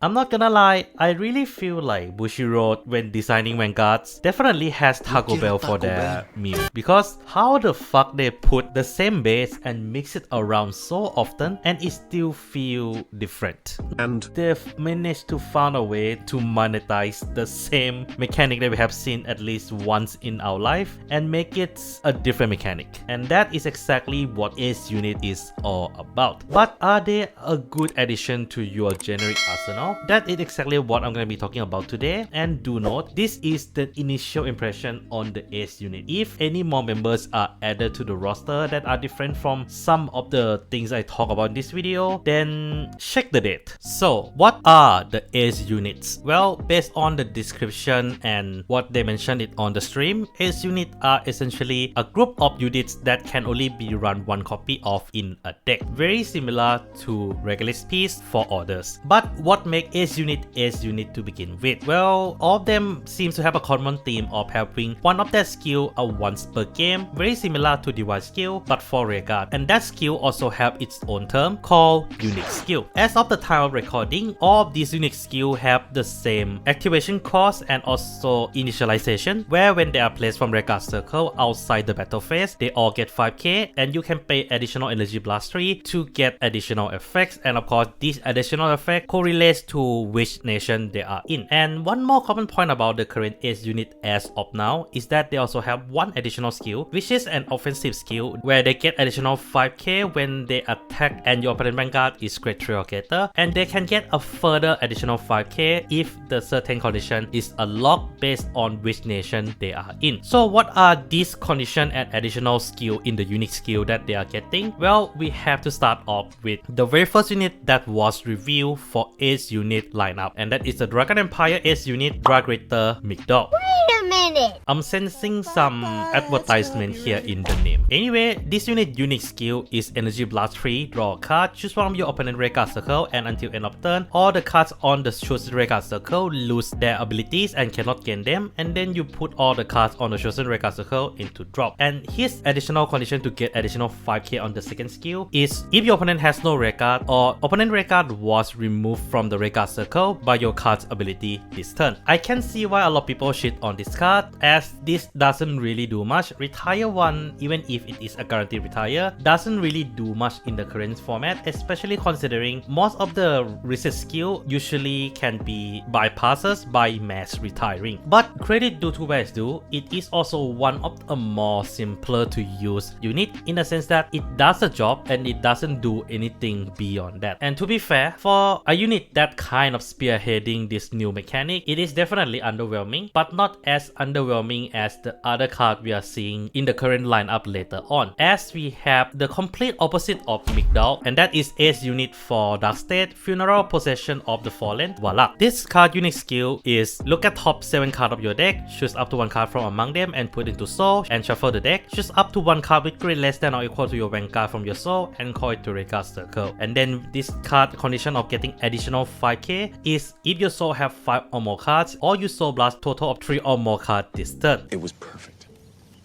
I'm not gonna lie, I really feel like Bushiroad when designing Vanguards definitely has Taco Bell for their meal. Because how the fuck they put the same base and mix it around so often and it still feel different. And they've managed to find a way to monetize the same mechanic that we have seen at least once in our life and make it a different mechanic. And that is exactly what Ace Unit is all about. But are they a good addition to your generic arsenal? That is exactly what I'm going to be talking about today. And do note, this is the initial impression on the Ace Unit. If any more members are added to the roster that are different from some of the things I talk about in this video, then check the date. So what are the Ace Units? Well, based on the description and what they mentioned it on the stream, Ace Units are essentially a group of units that can only be run one copy of in a deck. Very similar to regular piece for others. But what makes Ace Unit to begin with? Well, all of them seems to have a common theme of having one of their skill once per game, very similar to Divine skill but for Rearguard, and that skill also have its own term called unique skill. As of the time of recording, all of these unique skill have the same activation cost and also initialization, where when they are placed from Rearguard circle outside the battle phase, they all get 5k and you can pay additional energy blast 3 to get additional effects, and of course this additional effect correlates to which nation they are in. And one more common point about the current Ace Unit as of now is that they also have one additional skill, which is an offensive skill where they get additional 5k when they attack and your opponent Vanguard is grade 3 or greater, and they can get a further additional 5k if the certain condition is unlocked based on which nation they are in. So what are these condition and additional skill in the unique skill that they are getting? Well, we have to start off with the very first unit that was revealed for Ace Unit lineup, and that is the Dragon Empire Ace Unit Dragrator Migdol. Wait a minute! I'm sensing some advertisement here in the name. Anyway, this unit unique skill is Energy Blast 3, draw a card, choose from your opponent Rearguard circle, and until end of turn, all the cards on the chosen Rearguard circle lose their abilities and cannot gain them, and then you put all the cards on the chosen Rearguard circle into drop. And his additional condition to get additional 5k on the second skill is if your opponent has no Rearguard or opponent Rearguard was removed from the Rearguard circle by your card's ability this turn. I can see why a lot of people shit on this card, as this doesn't really do much. Retire one, even if it is a guaranteed retire, doesn't really do much in the current format, especially considering most of the reset skill usually can be bypasses by mass retiring. But credit due to where it's due, it is also one of the more simpler to use unit in the sense that it does the job and it doesn't do anything beyond that. And to be fair, for a unit that kind of spearheading this new mechanic, it is definitely underwhelming, but not as underwhelming as the other card we are seeing in the current lineup later on, as we have the complete opposite of Migdol, and that is Ace Unit for Dark State, Funeral Possession of the Fallen. Voila! This card unique skill is look at top 7 cards of your deck, choose up to one card from among them and put into soul, and shuffle the deck, choose up to one card with grade less than or equal to your Vanguard from your soul and call it to Rearguard circle. And then this card condition of getting additional 5k is if your soul have 5 or more cards, or you soul blast total of 3 or more cards this turn. It was perfect.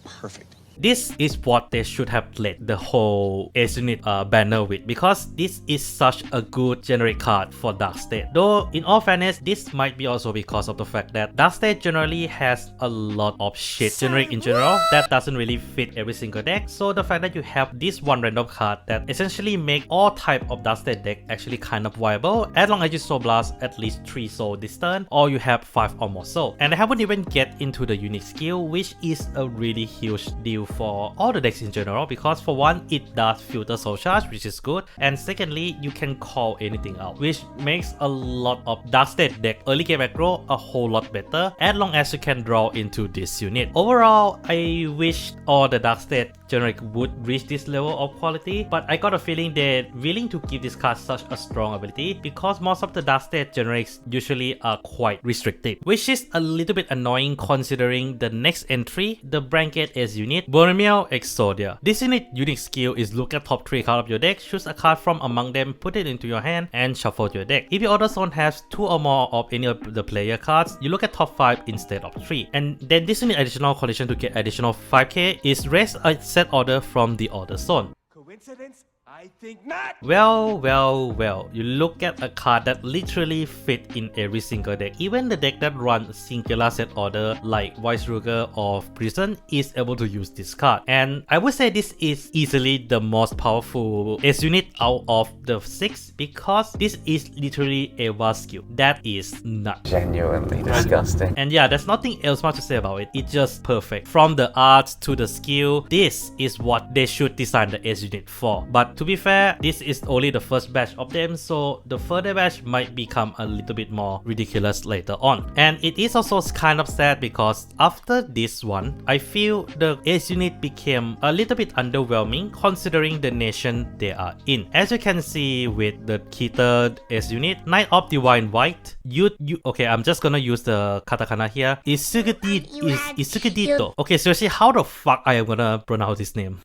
Perfect. This is what they should have led the whole Ace Unit banner with, because this is such a good generic card for Dark State. Though in all fairness, this might be also because of the fact that Dark State generally has a lot of shit generic in general that doesn't really fit every single deck. So the fact that you have this one random card that essentially make all type of Dark State deck actually kind of viable, as long as you soul blast at least 3 soul this turn or you have 5 or more soul. And I haven't even get into the unique skill, which is a really huge deal for all the decks in general, because for one, it does filter soul charge, which is good, and secondly, you can call anything out, which makes a lot of Dark State deck early game aggro a whole lot better, as long as you can draw into this unit. Overall, I wish all the Dark State generic would reach this level of quality, but I got a feeling they're willing to give this card such a strong ability because most of the Dark State generics usually are quite restricted, which is a little bit annoying considering the next entry, the Blanket Ace Unit, Borome Exodia. This unit unique skill is look at top 3 cards of your deck, choose a card from among them, put it into your hand, and shuffle your deck. If your other zone has 2 or more of any of the player cards, you look at top 5 instead of 3. And then this unit additional condition to get additional 5k is raise a set order from the other zone. Coincidence? I think not. Well, you look at a card that literally fit in every single deck. Even the deck that runs singular set order like Viceroger of Prison is able to use this card. And I would say this is easily the most powerful S unit out of the 6 because this is literally Eva's skill. That is nuts. Genuinely disgusting. And yeah, there's nothing else much to say about it. It's just perfect. From the art to the skill, this is what they should design the S unit for. But to be fair, this is only the first batch of them, so the further batch might become a little bit more ridiculous later on. And it is also kind of sad because after this one, I feel the S unit became a little bit underwhelming considering the nation they are in. As you can see with the Keter S unit, Knight of Divine White, okay, I'm just gonna use the katakana here. Isugidito. Okay, seriously, how the fuck I am gonna pronounce this name?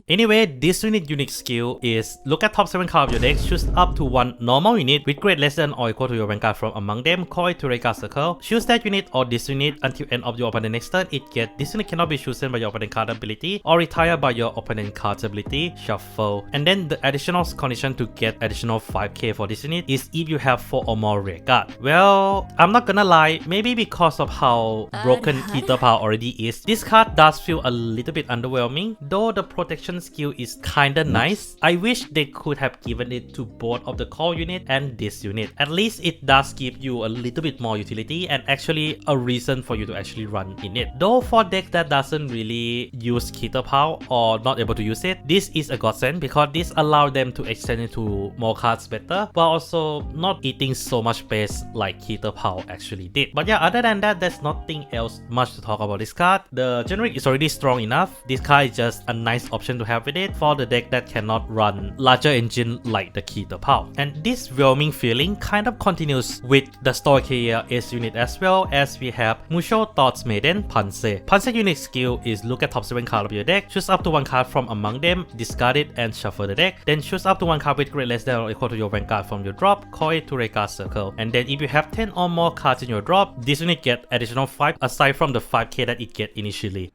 Anyway, this unit unique skill is look at top 7 cards of your deck, choose up to one normal unit with grade less than or equal to your Vanguard from among them, call it to Reka Circle. Choose that unit or this unit until end of your opponent next turn. This unit cannot be chosen by your opponent card ability or retired by your opponent card's ability. Shuffle. And then the additional condition to get additional 5k for this unit is if you have 4 or more rare cards. Well, I'm not gonna lie, maybe because of how broken Keter Power already is, this card does feel a little bit underwhelming, though the protection skill is kinda nice. I wish they could have given it to both of the core unit and this unit. At least it does give you a little bit more utility and actually a reason for you to actually run in it. Though for deck that doesn't really use Keter Power or not able to use it, this is a godsend because this allows them to extend into more cards better, but also not eating so much space like Keter Power actually did. But yeah, other than that, there's nothing else much to talk about this card. The generic is already strong enough. This card is just a nice option to have with it for the deck that cannot run larger engine like the Keter Power. And this whelming feeling kind of continues with the Stoicheia S unit as well, as we have Mutual Thoughts Maiden Pans. Pans unique skill is look at top 7 card of your deck, choose up to one card from among them, discard it and shuffle the deck. Then choose up to one card with grade less than or equal to your Vanguard from your drop, call it to Reka Circle. And then if you have 10 or more cards in your drop, this unit get additional 5 aside from the 5k that it get initially.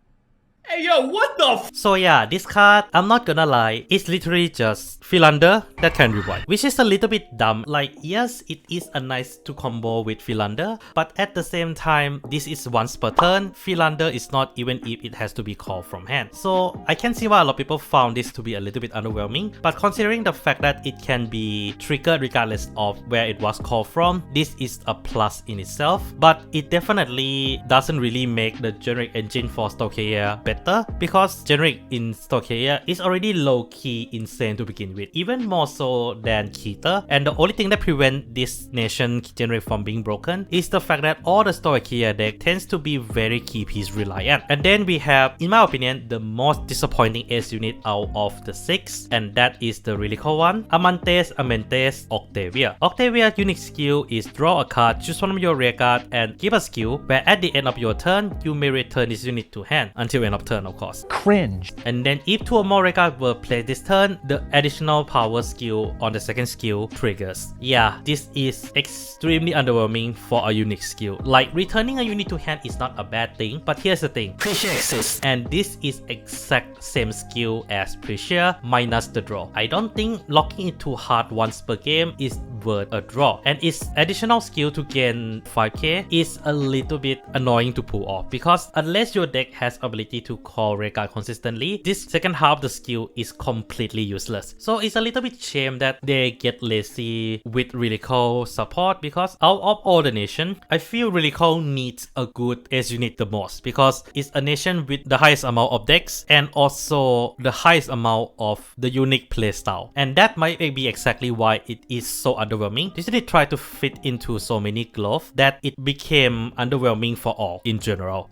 Hey yo, what the f? So yeah, this card, I'm not gonna lie, it's literally just Philander that can rewind, which is a little bit dumb. Like, yes, it is a nice to combo with Philander, but at the same time, this is once per turn. Philander is not even if it has to be called from hand. So I can see why a lot of people found this to be a little bit underwhelming, but considering the fact that it can be triggered regardless of where it was called from, this is a plus in itself. But it definitely doesn't really make the generic engine for Stoicheia better, because generic in Stoicheia is already low-key insane to begin with, even more so than Keter. And the only thing that prevents this nation generic from being broken is the fact that all the Stoicheia deck tends to be very key piece reliant. And then we have, in my opinion, the most disappointing S unit out of the 6, and that is the really cool one, Amantes Amentes Octavia. Octavia unique skill is draw a card, choose one of your rare cards, and give a skill where at the end of your turn, you may return this unit to hand until end of turn, of course. Cringe. And then if 2 or more rare cards were played this turn, the additional power skill on the second skill triggers. Yeah, this is extremely underwhelming for a unique skill. Like, returning a unit to hand is not a bad thing, but here's the thing. Pressure exists. And this is exact same skill as Pressure minus the draw. I don't think locking it too hard once per game is worth a draw. And its additional skill to gain 5k is a little bit annoying to pull off, because unless your deck has ability to call rare card consistently, this second half of the skill is completely useless. So it's a little bit shame that they get lazy with really cool support, because out of all the nation, I feel really cool needs a good S unit the most, because it's a nation with the highest amount of decks and also the highest amount of the unique playstyle. And that might be exactly why it is so underwhelming. This unit tried to fit into so many gloves that it became underwhelming for all in general.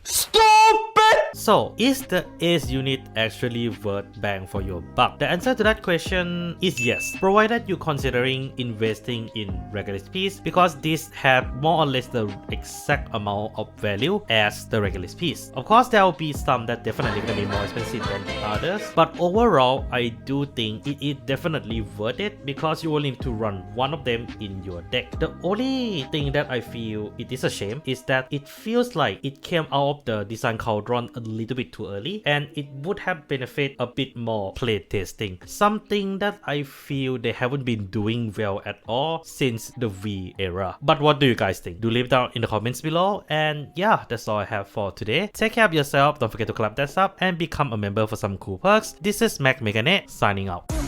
So, is the Ace unit actually worth bang for your buck? The answer to that question is yes, provided you're considering investing in regular piece, because this have more or less the exact amount of value as the regular piece. Of course, there will be some that definitely gonna be more expensive than the others, but overall, I do think it is definitely worth it, because you only need to run one of them in your deck. The only thing that I feel it is a shame is that it feels like it came out of the design cauldron a little bit too early, and it would have benefit a bit more playtesting, something that I feel they haven't been doing well at all since the V era. But what do you guys think? Do leave it down in the comments below, and yeah, that's all I have for today. Take care of yourself, don't forget to clap that sub and become a member for some cool perks. This is Mac Megane signing out.